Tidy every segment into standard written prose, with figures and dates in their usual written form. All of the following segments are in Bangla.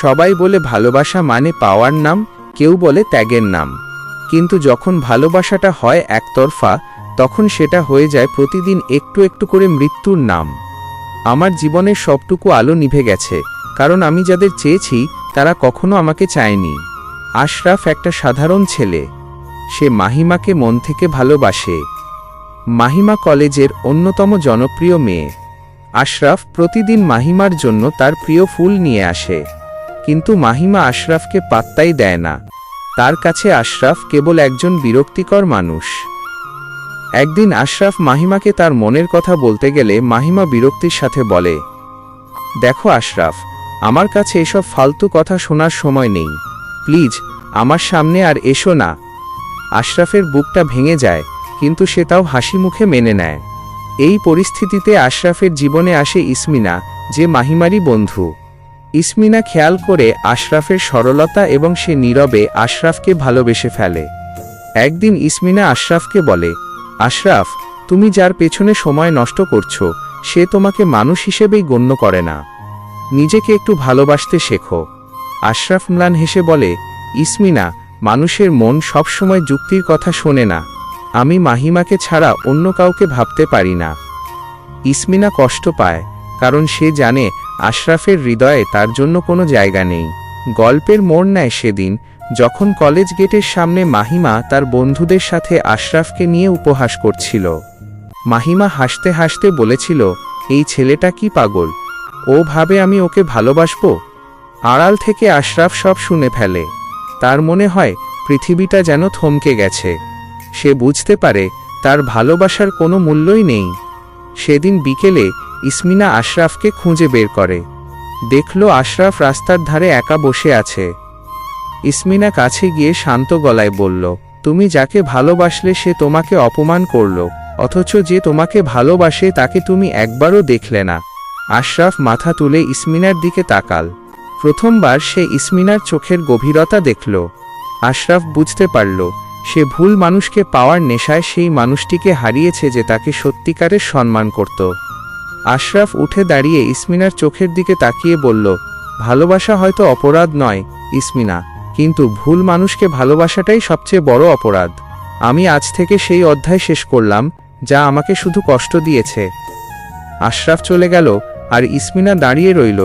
সবাই বলে ভালোবাসা মানে পাওয়ার নাম, কেউ বলে ত্যাগের নাম, কিন্তু যখন ভালোবাসাটা হয় একতরফা তখন সেটা হয়ে যায় প্রতিদিন একটু একটু করে মৃত্যুর নাম। আমার জীবনের সবটুকু আলো নিভে গেছে, কারণ আমি যাদের চেয়েছি তারা কখনো আমাকে চায়নি। আশরাফ একটা সাধারণ ছেলে, সে মাহিমাকে মন থেকে ভালোবাসে। মাহিমা কলেজের অন্যতম জনপ্রিয় মেয়ে। আশরাফ প্রতিদিন মাহিমার জন্য তার প্রিয় ফুল নিয়ে আসে, কিন্তু মাহিমা আশরাফকে পাত্তাই দেয় না। তার কাছে আশরাফ কেবল একজন বিরক্তিকর মানুষ। একদিন আশরাফ মাহিমাকে তার মনের কথা বলতে গেলে মাহিমা বিরক্তির সাথে বলে, দেখো আশরাফ, আমার কাছে এসব ফালতু কথা শোনার সময় নেই, প্লিজ আমার সামনে আর এসো না। আশরাফের বুকটা ভেঙে যায়, কিন্তু সে তাও হাসি মুখে মেনে নেয়। এই পরিস্থিতিতে আশরাফের জীবনে আসে ইসমিনা, যে মাহিমারই বন্ধু। ইসমিনা খেয়াল করে আশরাফের সরলতা এবং সে নীরবে আশরাফকে ভালোবেসে ফেলে। একদিন ইসমিনা আশরাফকে বলে, আশরাফ, তুমি যার পেছনে সময় নষ্ট করছো সে তোমাকে মানুষ হিসেবেই গণ্য করে না, নিজেকে একটু ভালোবাসতে শেখো। আশরাফ ম্লান হেসে বলে, ইসমিনা, মানুষের মন সবসময় যুক্তির কথা শোনে না, আমি মাহিমাকে ছাড়া অন্য কাউকে ভাবতে পারি না। ইসমিনা কষ্ট পায়, কারণ সে জানে আশরাফের হৃদয়ে তার জন্য কোনো জায়গা নেই। গল্পের মোড় নেয় সেদিন, যখন কলেজ গেটের সামনে মাহিমা তার বন্ধুদের সাথে আশরাফকে নিয়ে উপহাস করছিল। মাহিমা হাসতে হাসতে বলেছিল, এই ছেলেটা কি পাগল, ও ভাবে আমি ওকে ভালোবাসবো। আড়াল থেকে আশরাফ সব শুনে ফেলে। তার মনে হয় পৃথিবীটা যেন থমকে গেছে। সে বুঝতে পারে তার ভালোবাসার কোনো মূল্যই নেই। সেদিন বিকেলে ইসমিনা আশরাফকে খুঁজে বের করে। দেখল আশরাফ রাস্তার ধারে একা বসে আছে। ইসমিনা কাছে গিয়ে শান্ত গলায় বলল, তুমি যাকে ভালোবাসলে সে তোমাকে অপমান করল, অথচ যে তোমাকে ভালোবাসে তাকে তুমি একবারও দেখলে না। আশরাফ মাথা তুলে ইসমিনার দিকে তাকাল। প্রথমবার সে ইসমিনার চোখের গভীরতা দেখল। আশরাফ বুঝতে পারল সে ভুল মানুষকে পাওয়ার নেশায় সেই মানুষটিকে হারিয়েছে যে তাকে সত্যিকারের সম্মান করত। আশরাফ উঠে দাঁড়িয়ে ইসমিনার চোখের দিকে তাকিয়ে বলল, ভালোবাসা হয়তো অপরাধ নয় ইসমিনা, কিন্তু ভুল মানুষকে ভালোবাসাটাই সবচেয়ে বড় অপরাধ। আমি আজ থেকে সেই অধ্যায় শেষ করলাম যা আমাকে শুধু কষ্ট দিয়েছে। আশরাফ চলে গেল আর ইসমিনা দাঁড়িয়ে রইল,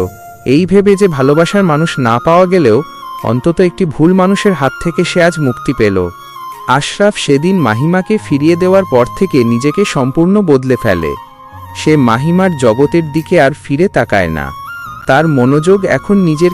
এই ভেবে যে ভালোবাসার মানুষ না পাওয়া গেলেও অন্তত একটি ভুল মানুষের হাত থেকে সে আজ মুক্তি পেল। আশরাফ সেদিন মাহিমাকে ফিরিয়ে দেওয়ার পর থেকে নিজেকে সম্পূর্ণ বদলে ফেলে। সে মাহিমার জগতের দিকে আর ফিরে তাকায় না। তার মনোযোগ এখন নিজের